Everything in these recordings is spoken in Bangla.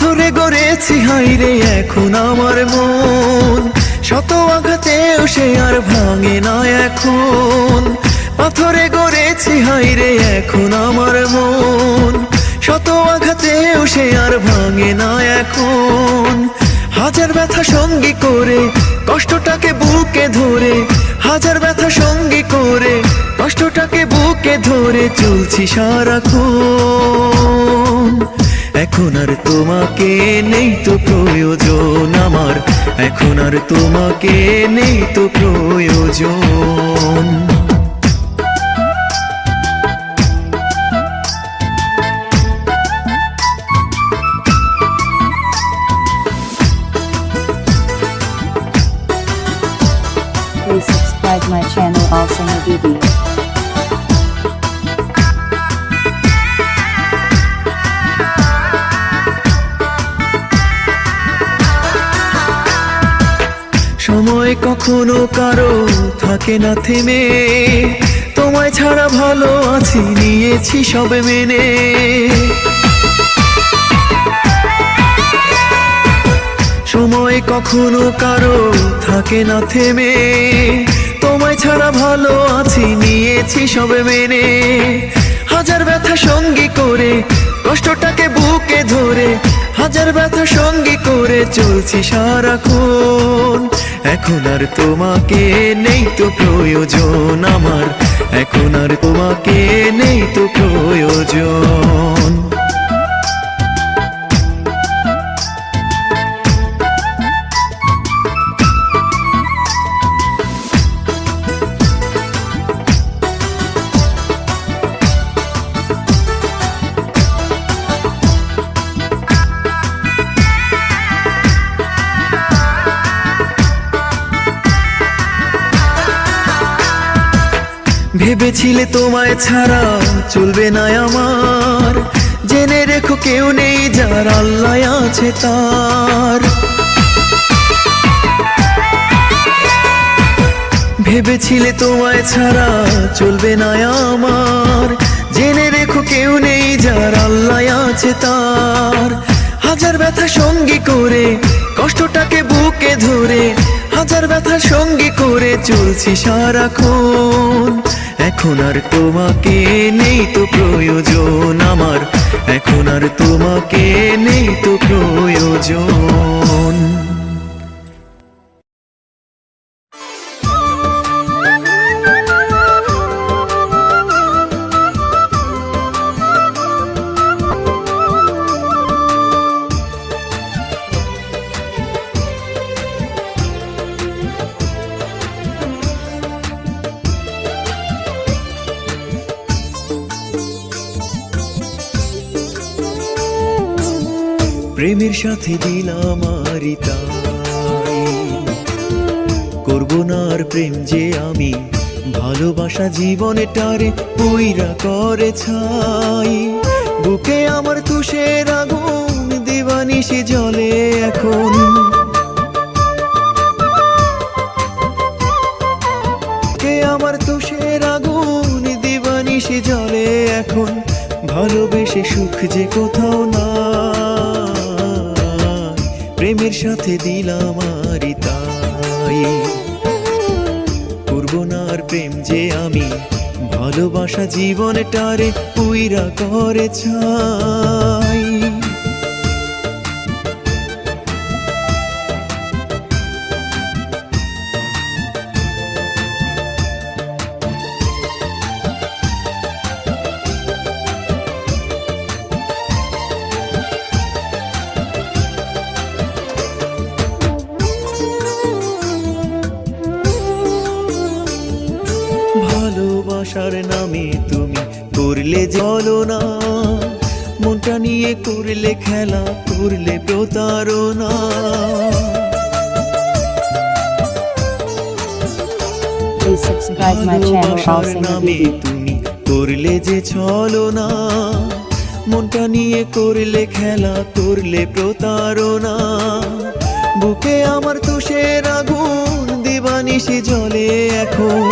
পাথরে গড়েছি হাইরে এখন আমার মন, শত আঘাতেও সে আর ভাঙে না এখন। পাথরে গড়েছি হাইরে এখন আমার মন, শত আঘাতেও সে আর ভাঙে না এখন। হাজার ব্যথা সঙ্গী করে কষ্টটাকে বুকে ধরে, হাজার ব্যথা সঙ্গী করে কষ্টটাকে বুকে ধরে চলছি সারাক্ষণ। এখন আর তোমাকে নেই তো প্রয়োজন আমার, এখন আর তোমাকে নেই তো প্রয়োজন। Please subscribe my channel Alsana Bibi. সময় কখনো কারো থাকে না থেমে, তোমায় ছাড়া ভালো আছি নিয়েছি সবে মেনে। সময় কখনো কারো থাকে না থেমে, তোমায় ছাড়া ভালো আছি নিয়েছি সবে মেনে। হাজার ব্যথা সঙ্গী করে কষ্টটাকে বুকে ধরে, হাজার ব্যথা সঙ্গী করে চলছি সারাক্ষণ। এখন আর তোমাকে নেই তো প্রয়োজন আমার, এখন আর তোমাকে নেই তো প্রয়োজন। ভেবেছিলে তোমায় ছাড়া চলবে না আমার, জেনে রেখো কেউ নেই যার আল্লাহ আছে তার। ভেবেছিলে তোমায় ছাড়া চলবে না আমার, জেনে রেখো কেউ নেই যার আল্লাহ আছে তার। হাজার ব্যথা সঙ্গী করে কষ্টটাকে বুকে ধরে, হাজার ব্যথা সঙ্গী করে চলছি সারাক্ষণ। এখন আর তোমাকে নেই তো প্রয়োজন আমার, এখন আর তোমাকে নেই তো প্রয়োজন। প্রেমের সাথে দিলাম আরি তাই, করবো না আর প্রেম যে আমি, ভালোবাসা জীবনটারে পুইরা করে ছাই। বুকে আমার তুষের আগুন দিবানিশি জ্বলে এখন, বুকে আমার তুষের আগুন দিবানিশি জ্বলে এখন। ভালোবেসে সুখ যে কোথাও না, প্রেমের সাথে দিলাম আরি তাই, করবো না আর প্রেম যে আমি, ভালোবাসা জীবনটারে পুইরা করে ছাই। ভালোবাসার নামে তুমি করলে জ্বলনা, মনটা নিয়ে করলে খেলা, করলে প্রতারণা। Please subscribe my channel ভালোবাসার Alsana নামে Bibi. তুমি করলে যে ছলনা, মনটা নিয়ে করলে খেলা, করলে প্রতারণা। বুকে আমার তুষের আগুন দিবানিশি জ্বলে এখন,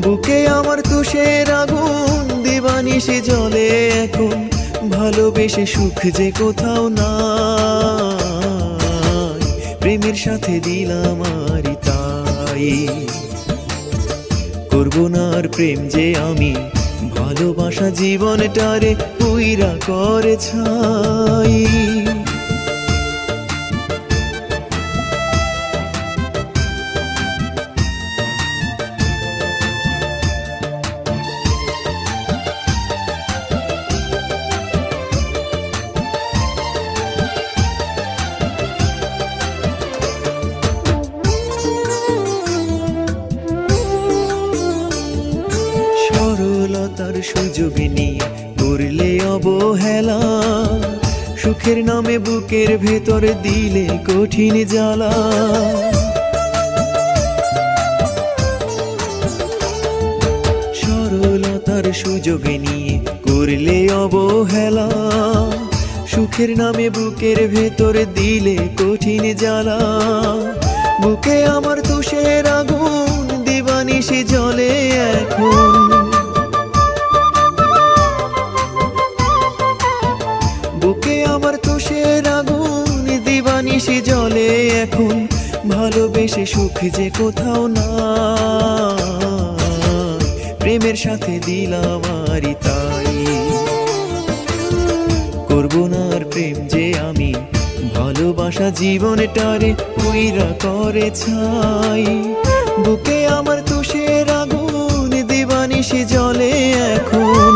বুকে আমার তুষের আগুন দিবানিশি দিবানিশি জলে এখন ভালোবেসে সুখ যে কোথাও নাই প্রেমের সাথে দিলাম আরি তাই করবো না আর প্রেম যে আমি ভালোবাসা জীবনটারে পুইরা করে ছাই সরলতার সুযোগ নিয়ে করলে অবহেলা সুখের নামে বুকের ভেতর দিলে কঠিন জ্বালা সরলতার সুযোগ নিয়ে করলে অবহেলা সুখের নামে বুকের ভেতর দিলে কঠিন জ্বালা বুকে আমার তুষের আগুন দিবানিশি জলে এখন বুকে আমার তুষের আগুন দিবানিশি জলে এখন ভালোবেসে সুখ যে কোথাও না প্রেমের সাথে দিলাম আরি তাই করবো না আর প্রেম যে আমি ভালোবাসা জীবনটারে পুইরা করে ছাই বুকে আমার তুষের আগুন দিবানিশি জলে এখন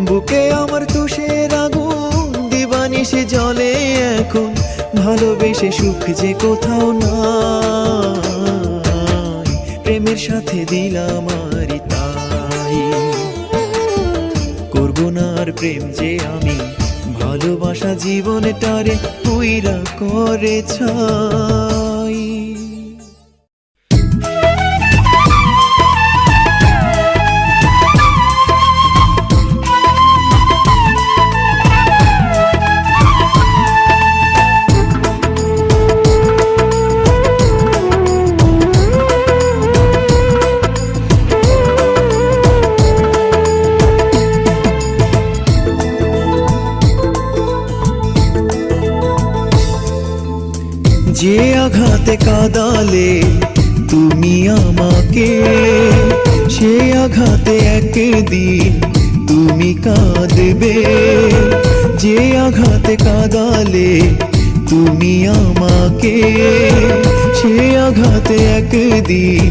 বুকে আমার তুষের আগুন দিবানিশি জলে এখন ভালোবেসে সুখ যে কোথাও নাই প্রেমের সাথে দিলাম আরি তাই করবো না আর প্রেম যে আমি ভালোবাসা জীবনটারে পুইরা করে ছাই যে আঘাতে কাঁদালে তুমি আমাকে সে আঘাতে একদিন তুমি কাঁদবে যে আঘাতে কাঁদালে তুমি আমাকে সে আঘাতে একদিন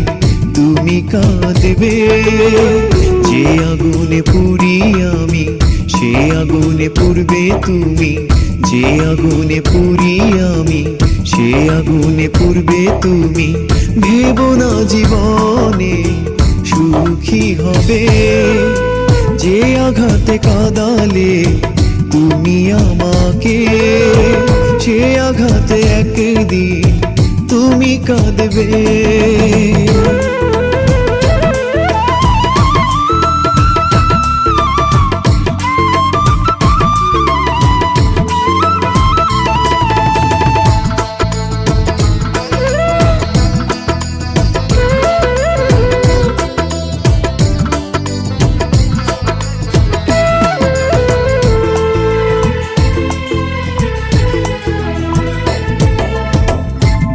তুমি কাঁদবে যে আগুনে পুড়ি আমি সে আগুনে পুড়বে তুমি যে আগুনে পুড়ি আমি সে আগুনে পুড়বে তুমি ভেবো না জীবনে সুখী হবে যে আঘাতে কাঁদালে তুমি আমাকে সে আঘাতে একদিন তুমি কাঁদবে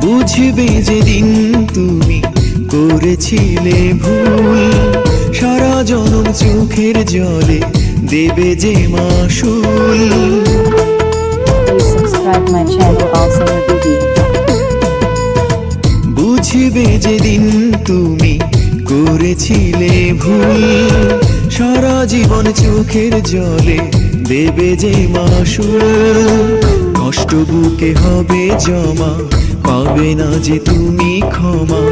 বুঝবে যেদিন তুমি করেছিলে ভুল সারা জনম চোখের জলে দেবে যে মাসুল Please subscribe my channel also video. বুঝবে যেদিন তুমি করেছিলে ভুল সারা জীবন চোখের জলে দেবে যে মাসুল কষ্ট বুকে হবে জমা পাবে না যে তুমি ক্ষমা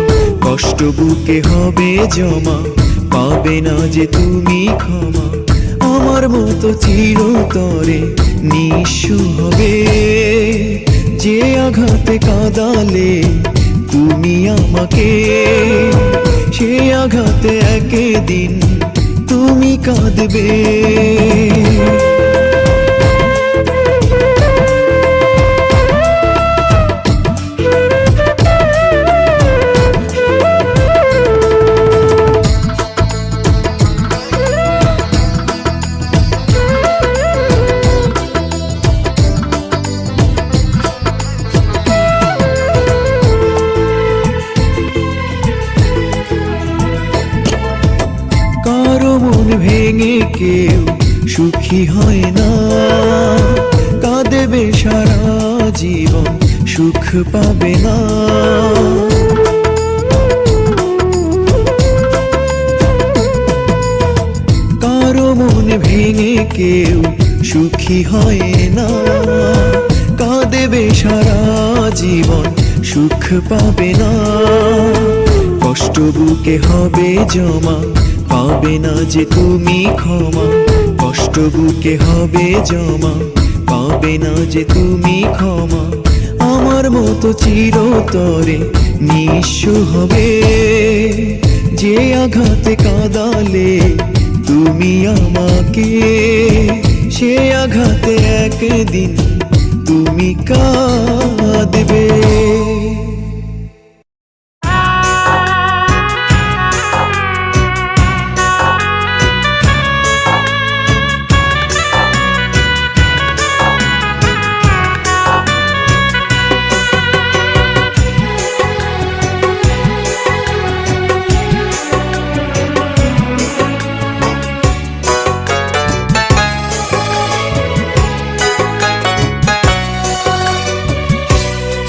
কষ্ট বুকে হবে জমা পাবে না যে তুমি ক্ষমা আমার মতো চিরতরে নিঃস্ব হবে যে আঘাতে কাঁদালে তুমি আমাকে সে আঘাতে একদিন তুমি কাঁদবে ভেঙে কেউ সুখী হয় না, কাঁদবে সারা জীবন সুখ পাবে না। কারো মন ভেঙে কেউ সুখী হয় না, কাঁদবে সারা জীবন সুখ পাবে না। কষ্ট বুকে হবে জমা, পাবে না যে তুমি ক্ষমা। কষ্ট বুকে হবে জমা, পাবে না যে তুমি ক্ষমা। আমার মতো চিরতরে নিঃস্ব হবে, যে আঘাতে কাঁদালে তুমি আমাকে, সে আঘাতে একদিন তুমি কাঁদবে।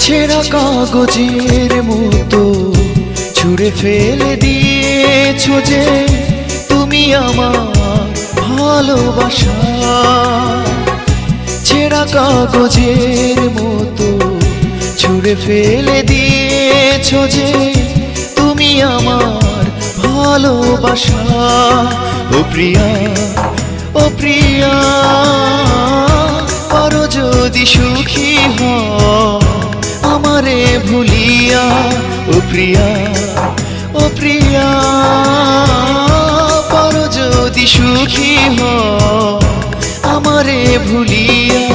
ছেঁড়া কাগজের মতো ছুঁড়ে ফেলে দিয়েছো যে তুমি আমার ভালোবাসা। ছেঁড়া কাগজের মতো ছুঁড়ে ফেলে দিয়েছো যে তুমি আমার ভালোবাসা। ও প্রিয়া, ও প্রিয়া, পারো যদি সুখী হও আমারে ভুলিয়া। ও প্রিয়া, ও প্রিয়া, পারো যদি সুখী হও আমারে ভুলিয়া।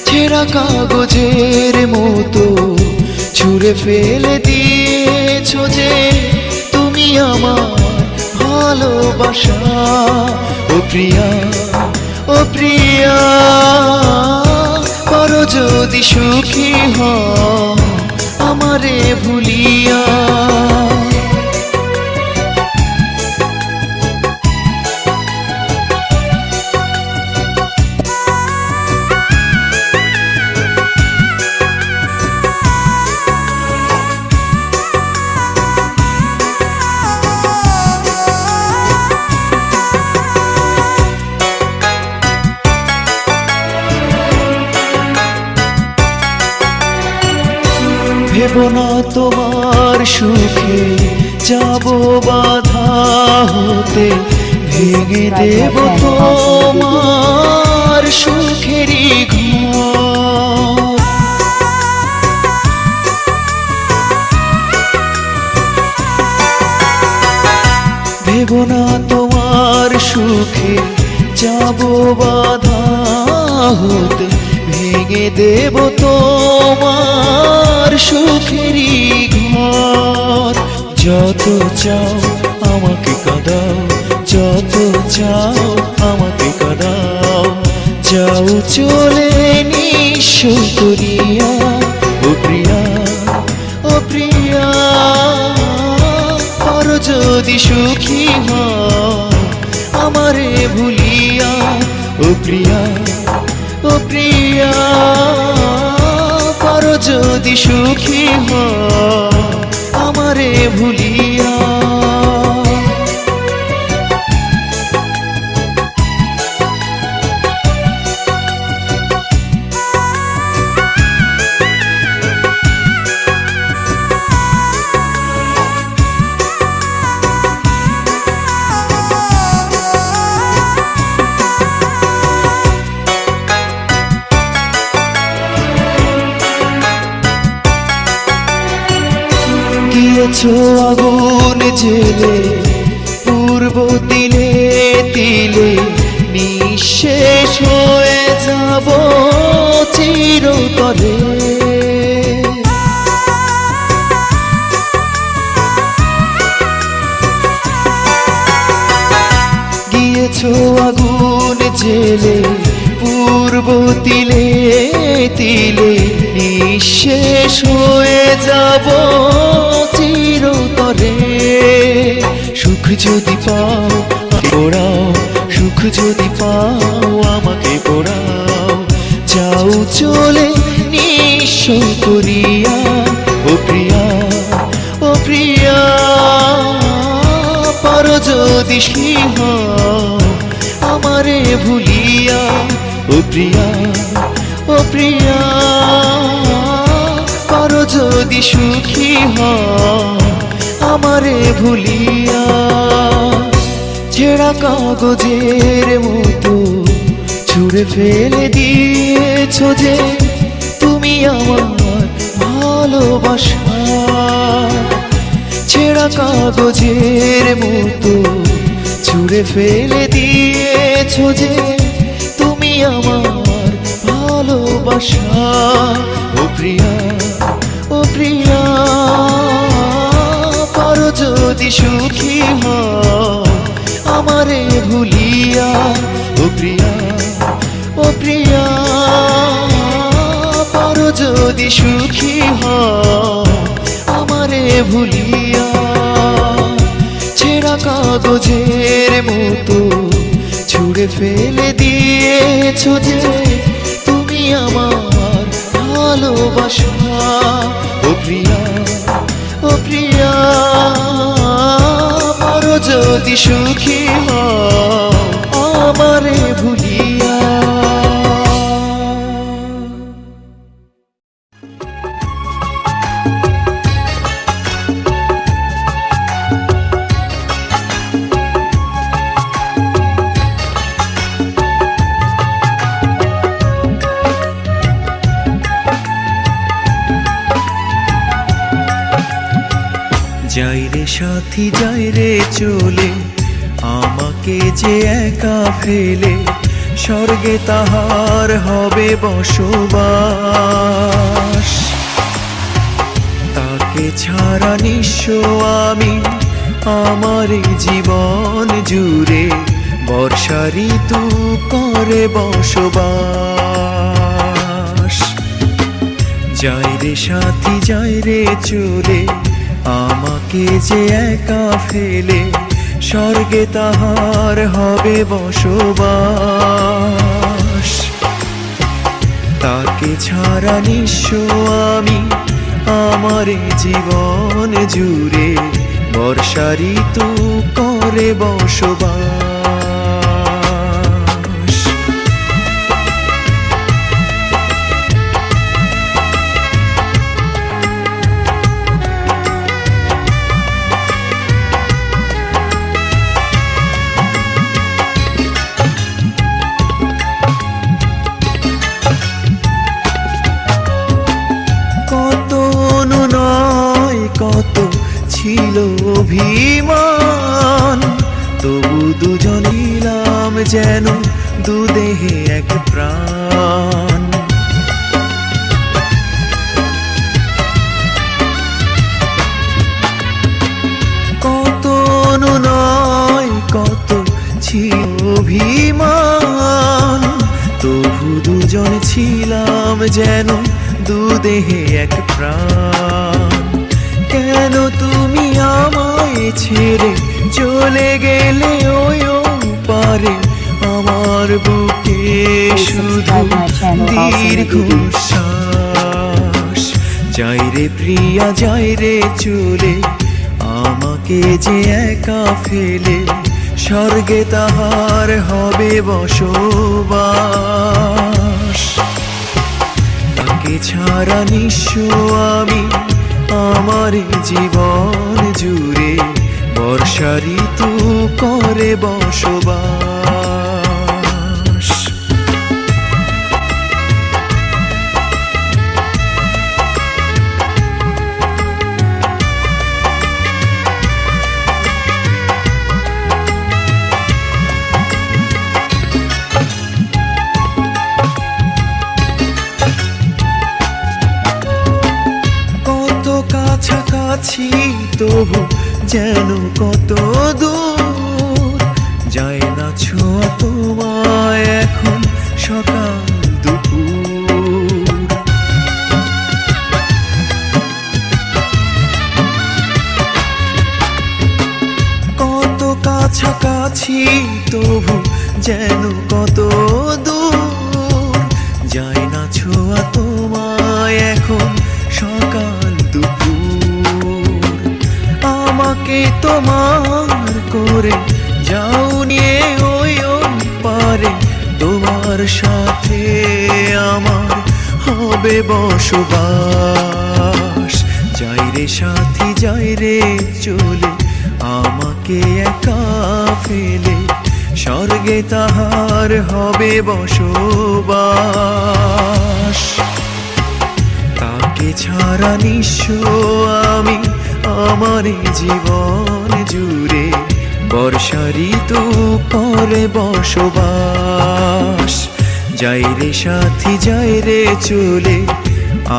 ছেঁড়া কাগজের মতো ছুঁড়ে ফেলে দিয়েছো যে তুমি আমার ভালোবাসা। ও প্রিয়া, ও প্রিয়া, পারো যদি সুখী হও আমারে ভুলিয়া। ভেবো না তোমার সুখে যাব বাধা হতে, ভেঙে দেব তোমার সুখেরই ঘর। ভেবো না তোমার সুখে যাব বাধা হতে, ভেঙে দেব তোমার সুখেরই ঘর। যত চাও আমাকে কাঁদাও, যত চাও আমাকে কাঁদাও, যাও চলে নিঃস্ব করিয়া। ও প্রিয়া, ও প্রিয়া, পারো যদি সুখী হও আমারে ভুলিয়া। ও প্রিয়া, ও প্রিয়া, পারো যদি সুখী হও আমারে ভুলিয়া। দিয়েছো আগুন জেলে পূর্ব দিলে দিলে, নিঃশেষ হয়ে যাব চিরতরে। গিয়েছো আগুন জেলে পূর্ব তিলে তিলে, নিঃশেষ হয়ে যাব চিরতরে। সুখ যদি পাও পোড়াও, সুখ যদি পাও আমাকে পোড়াও। যাও চলে নিঃস্ব করিয়া, ও প্রিয়া, ও প্রিয়া, পারো যদি সিংহ আমারে ভুলিয়া। ও প্রিয়া, ও প্রিয়া, পারো যদি সুখী আমারে ভুলিয়া। ছেঁড়া কাগজের মতো ছুঁড়ে ফেলে দিয়েছ যে তুমি আমার ভালোবাসা। ছেঁড়া কাগজের মতো ছুঁড়ে ফেলে দিয়েছ যে তুমি আমার ভালোবাসা। ও প্রিয়া, ও প্রিয়া, পারো যদি সুখী আমারে ভুলিয়া। ও প্রিয়া, ও প্রিয়া, পারো যদি সুখী আমারে ভুলিয়া। ছেঁড়া কাগজের মতো ছুঁড়ে ফেলে দিয়েছ যে তুমি আমার ভালোবাসা। ও প্রিয়া, ও প্রিয়া, পারো যদি সুখী আমারে ভুলিয়া। যাই রে সাথী, যাই রে চলে, আমাকে যে একা ফেলে, স্বর্গে তাহার হবে বসবাস। তাকে ছাড়া নিঃস্ব আমি, আমার এই জীবন জুড়ে, বর্ষা ঋতু করে বসবাস। যাই রে সাথী, যাই রে চলে, আমাকে যে একা ফেলে, স্বর্গে তাহার হবে বসবাস। তাকে ছাড়া নিঃস্ব আমি, আমার জীবন জুড়ে, বর্ষা ঋতু করে বসবাস। কত ছিল অভিমান, তবু দুজন নিলাম যেন দুদেহে এক প্রাণ। কত নয় কত ছিল অভিমান, তবু দুজন ছিলাম যেন দুদেহে এক প্রাণ। কেন তুমি আমায় ছেড়ে চলে গেলে ওই পারে, আমার বুকে শুধু দীর্ঘশ্বাস। যাই রে প্রিয়া, যাই রে চলে, আমাকে যে একা ফেলে, স্বর্গে তাহার হবে বসবাস। তাকে ছাড়া নিঃস্ব আমি, আমার জীবন জুড়ে, বর্ষা ঋতু করে বসবাস। কাছাকাছি তবু যেন কত দূর, যায় না ছোঁয়া তোমায় এখন সকাল দুপুর। কত কাছে কাছাকাছি তবু যেন কত দূর, যায় না ছোঁয়া তোমায় এখন সকাল দুপুর। আমাকে তোমার করে যাও নিয়ে ওই পারে, তোমার সাথে আমার হবে বসবাস। যাই রে সাথী যাই রে চলে, আমাকে একা ফেলে, স্বর্গে তাহার হবে বসবাস। তাকে ছাড়া নিঃস্ব আমি আমার এই জীবন জুড়ে, বর্ষা ঋতু করে বসবাস। যাই রে সাথী যাই রে চলে,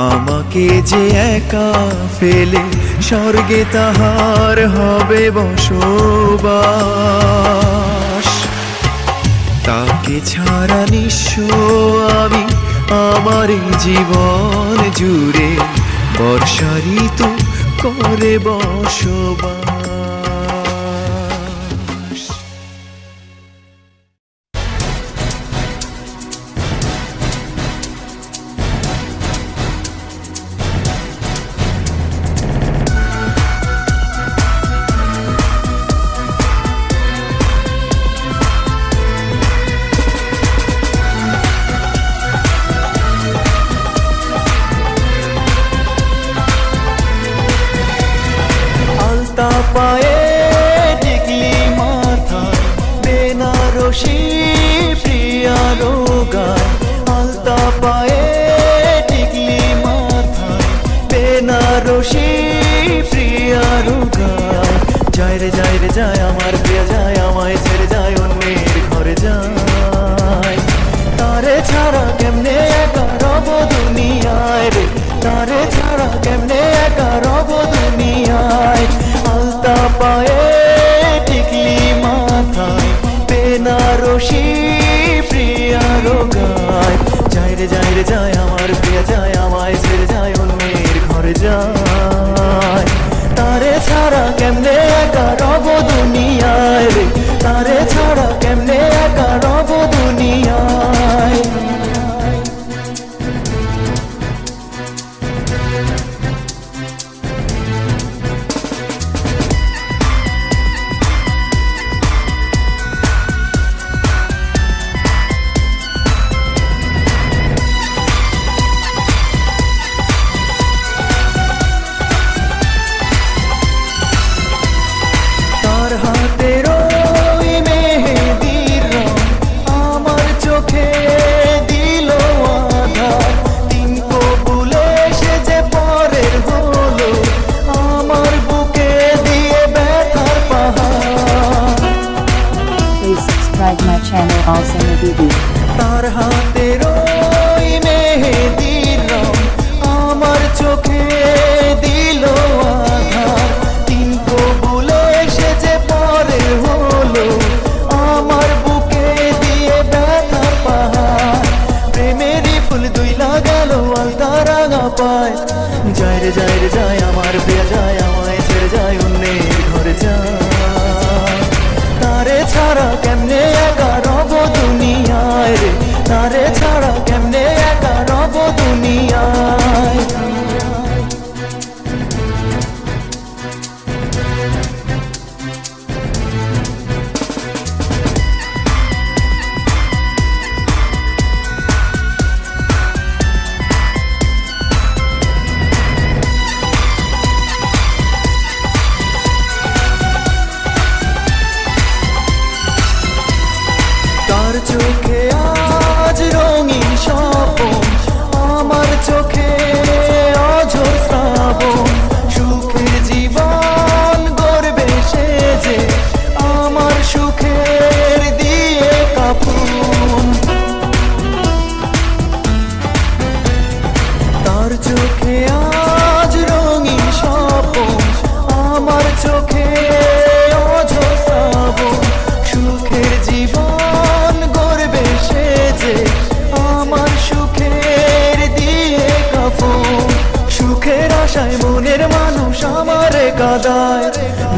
আমাকে যে একা ফেলে, স্বর্গে তাহার হবে বসবাস। তাকে ছাড়া নিঃস্ব আমি আমার এই জীবন জুড়ে, বর্ষা ঋতু করে বসবাস। আলতা পায়ে টিকলি মাথায়, বেনারসি প্রিয়া রোগায়। আলতা পায়ে টিকলি মাথায়, বেনারসি প্রিয়া রোগায়। যায় রে যায় আমার প্রিয়া যায়, আমায় ছেড়ে যায় অন্যের ঘরে যায়। তারে ছাড়া কেমনে একা রব দুনিয়ায় রে, তারে ছাড়া কেমনে একা রব দুনিয়ায়। আলতা পায়ে টিকলি মাথায়, বেনারসি প্রিয়া রোগায়। যায় রে যায় আমার প্রিয়া যায়, আমায় ছেড়ে যায় অন্যের ঘরে যায়। তারে ছাড়া কেমনে একা রব দুনিয়ায় রে, তারে ছাড়া কেমনে একা রব দুনিয়ায়। তার হাতের ওই মেহেদির রং আমার চোখে দিল আধার। তিন কবুলে সে যে পরের হলো, আমার বুকে দিয়ে ব্যথার পাহাড়। Please subscribe my channel also BD. তার হাতের ওই মেহেদির রং আমার চোখে দিল আধার। তিন কবুলে সে যে পরে হলো, আমার বুকে দিয়ে ব্যথার পাহাড়। প্রেমেরই ফুল দুই লাগালো আলতা রাঙা পায়। যায় রে যায় আমার প্রিয়া যায়, আমায় ছেড়ে যায় অন্যের ঘরে যায়। তারে ছাড়া কেমনে একা রব দুনিয়ায় রে, তারে ছাড়া কেমনে একা রব দুনিয়ায়।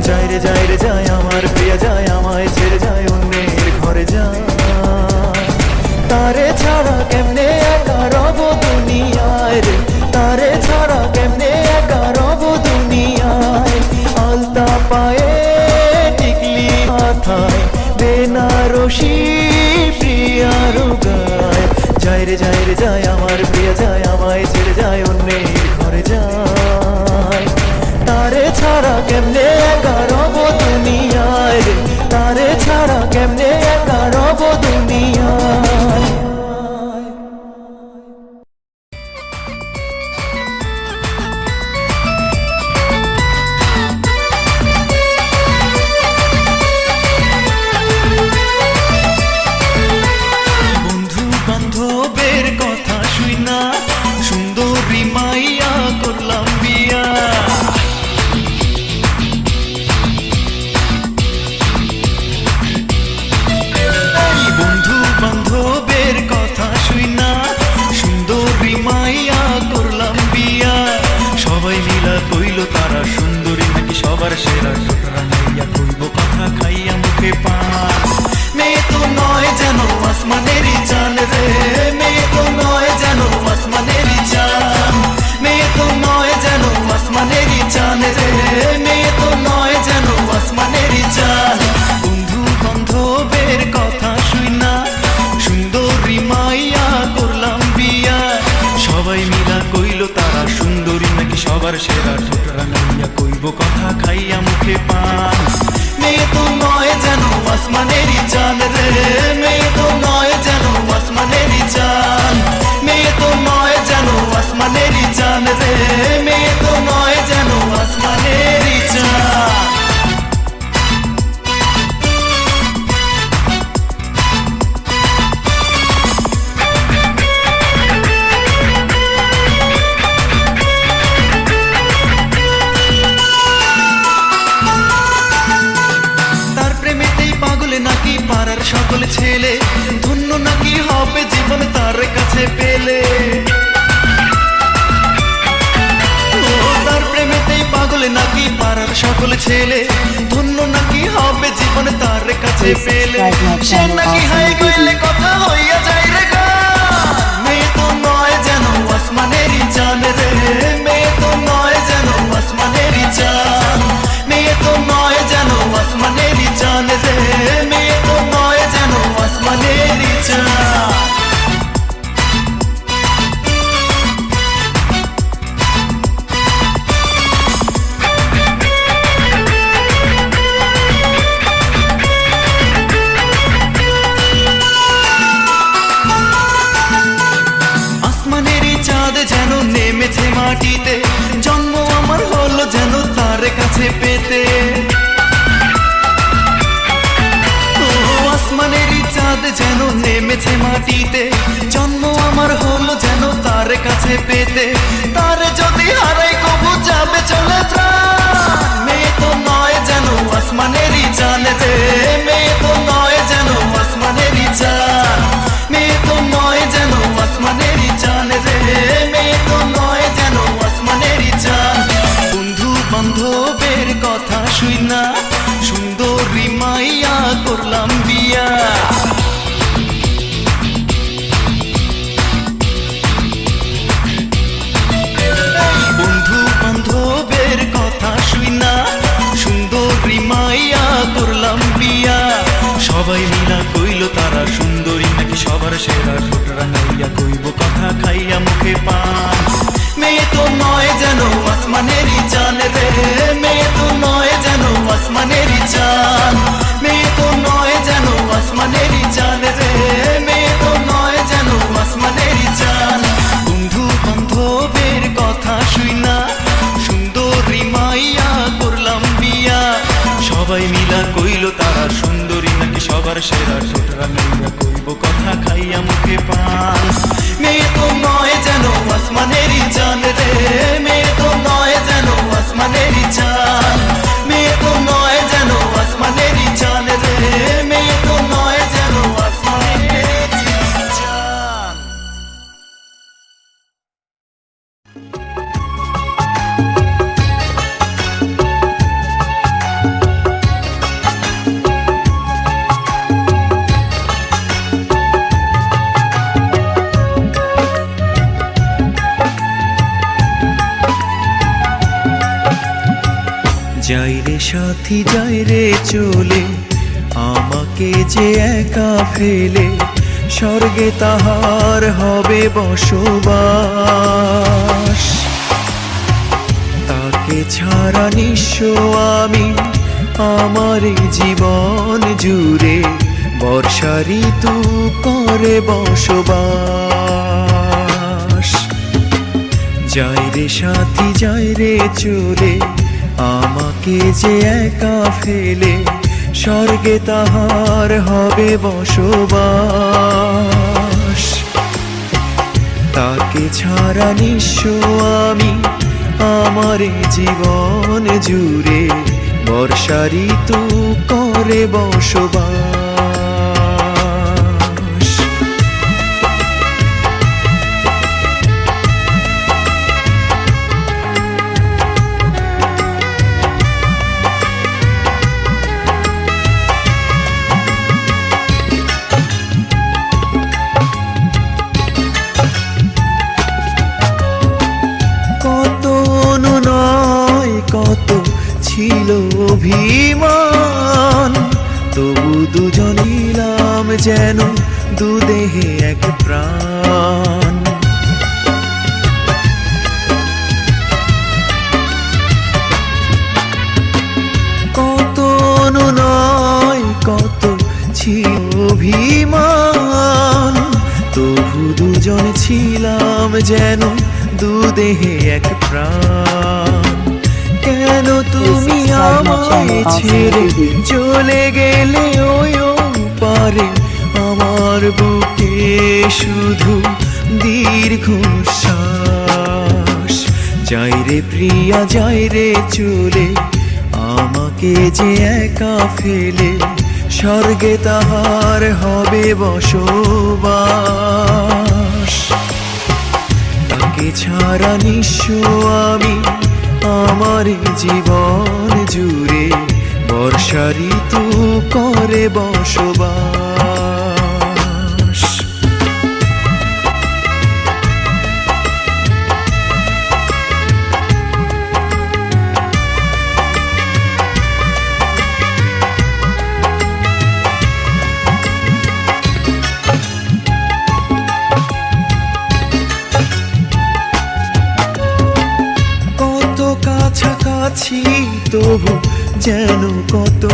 যায় রে যায় আমার প্রিয়া যায়, আমায় ছেড়ে যায় অন্যের ঘরে যায়। তারে ছাড়া কেমনে একা রব দুনিয়ায় রে, তারে ছাড়া কেমনে একা রব দুনিয়ায়। আলতা পায়ে টিকলি মাথায় বেনারসি প্রিয়ার গায়। যায় রে যায় আমার প্রিয়া যায়, আমায় ছেড়ে যায় অন্যের ঘরে যায়। তারে ছাড়া কেমনে একা রব দুনিয়ায় রে, তারে ছাড়া কেমনে একা রব দুনিয়ায়। বন্ধু বান্ধবের কথা শুই না, সুন্দরী মাইয়া করলাম বিয়া। বন্ধু বান্ধবের কথা শুই না, সুন্দরী মাইয়া করলাম বিয়া। সবাই মিলা কইল তারা সুন্দরী নাকি সবার সেরা, টোটরা নাইয়া কইব কথা খাইয়া মুখে পান। মেয়ে তো নয় যেন আসমানেরই চান রে, মেয়ে তো নয় যেন আসমানেরই চান। মেয়ে তো নয় যেন আসমানেরই চান রে, মেয়ে তো নয় যেন আসমানেরই চান। বন্ধু বান্ধবের কথা শুই না, সুন্দরী মাইয়া করলাম বিয়া। সবাই মিলা কইল তারা সুন্দরী নাকি সবার সেরা, টোটরা নাইয়া কইব কথা খাইয়া মুখে পান। মেয়ে তো নয় যেন আসমানেরই চান রে, মেয়ে তো নয় যেন আসমানেরই চান। মেয়ে তো নয় যেন আসমানেরই চান রে, মেয়ে তো নয় যেন আসমানেরই চান। তার প্রেমেতেই পাগলে নাকি পাড়ার সকল ছেলে, ধন্য নাকি হবে জীবন তার কাছে পেলে। তার প্রেমেতেই পাগলে নাকি পাড়ার সকল ছেলে, ধন্য নাকি হবে জীবন তার কাছে পেলে। সে নাকি হাই গইলে কথা হইয়া যায় রে গান। মেয়ে তো নয় যেন আসমানেরই চান রে, মেয়ে তো নয় যেন আসমানেরই চান। মেয়ে তো নয় যেন আসমানেরই চান রে, মেয়ে তো নয় যেন আসমানেরই চান। আসমানেরই চাঁদ যেন নেমেছে মাটিতে, জন্ম আমার হলো যেন তার কাছে পেতে। আসমানেরই চাঁদ যেন নেমেছে মাটিতে, জন্ম আমার হলো যেন তার কাছে পেতে। তার যদি হারাই কবু যাবে চলে প্রাণ। মেয়ে তো নয় যেন আসমানেরই চান রে, মেয়ে তো নয় যেন আসমানেরই চান। মেয়ে তো নয় যেন আসমানেরই চান রে, মেয়ে তো নয় যেন আসমানেরই চান। বন্ধু বান্ধবের কথা শুই না, সুন্দরী মাইয়া করলাম বিয়া। বন্ধু বান্ধবের কথা শুই না, সুন্দরী মাইয়া করলাম বিয়া। সবাই মিলা কইল তারা সুন্দরী নাকি সবার সেরা, টোটরা নাইয়া কইব কথা খাইয়া মুখে পান। মেয়ে তো নয় যেন আসমানেরই চান রে, মেয়ে তো নয় যেন আসমানেরই চান। মেয়ে তো নয় যেন আসমানেরই চান রে, মেয়ে তো নয় যেন আসমানেরই চান। বন্ধু বান্ধবের কথা শুই না, সুন্দরী মাইয়া করলাম বিয়া। সবাই মিলা কইল তারা সুন্দরী নাকি সবার সেরা, টোটরা নাইয়া কইব কথা খাইয়া মুখে পান। মেয়ে তো নয় যেন আসমানেরই চান রে, মেয়ে তো নয় যেন আসমানেরই চান। মেয়ে তো নয় যেন আসমানেরই চান রে, মেয়ে তো নয় যেন আসমানেরই চান। রে সাথী যাই রে চলে, আমাকে যে একা ফেলে, স্বর্গে তাহার হবে বসবাস। তাকে ছাড়া নিঃস্ব আমি, আমার এই জীবন জুড়ে, বর্ষা ঋতু করে বসবাস। যাই রে সাথী যাই রে চলে, আমাকে যে একা ফেলে, স্বর্গে তাহার হবে বসবাস। তাকে ছাড়া নিঃস্ব আমি, আমার এই জীবন জুড়ে, বর্ষা ঋতু করে বসবাস। কত অনুনয় কত ছিল অভিমান, তবু দুজন নিলাম যেন দুদেহে এক প্রাণ। কত অনুনয় কত ছিল অভিমান, তবু দুজন ছিলাম যেন দুদেহে এক প্রাণ। কেন তুমি আমায় ছেড়ে চলে গেলে ওই পারে, আমার বুকে শুধু দীর্ঘশ্বাস। যাই রে প্রিয়া যাই রে চলে, আমাকে যে একা ফেলে, স্বর্গে তাহার হবে বসবাস। তাকে ছাড়া নিঃস্ব আমি, আমার জীবন জুড়ে, বর্ষা ঋতু করে বসবাস। কাছাকাছি তবু যেন কত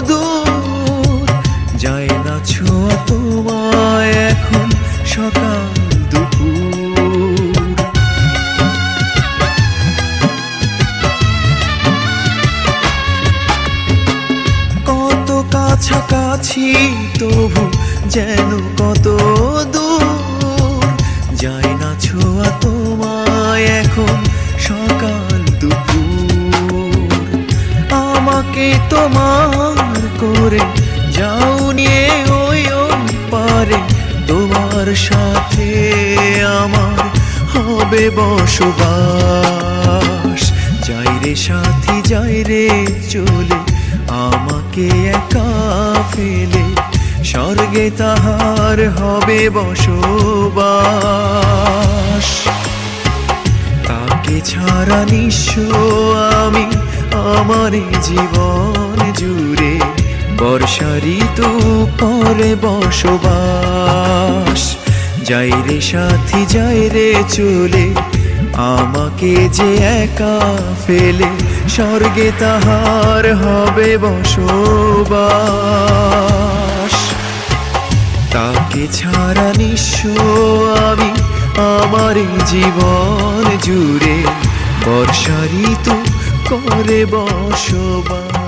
দূর, যায় না ছোঁয়া তোমায় এখন সকাল দুপুর। কত কাছাকাছি তবু যেন কত দূর, যায় না ছোঁয়া তোমায় এখন সকাল দুপুর। আমাকে তোমার করে যাও নিয়ে ওই পারে, তোমার সাথে আমার হবে বসবাস। যাই রে সাথী যাই রে চলে, আমাকে একা ফেলে, স্বর্গে তাহার হবে বসবাস। তাকে ছাড়া নিঃস্ব আমি, আমার জীবন জুড়ে, বর্ষা ঋতু করে বসবাস। যাই রে সাথী যাই রে চলে, আমাকে যে একা ফেলে, স্বর্গে তাহার হবে বসবাস। তাকে ছাড়া নিঃস্ব আমি, আমার জীবন জুড়ে, বর্ষা ঋতু করে বসবাস।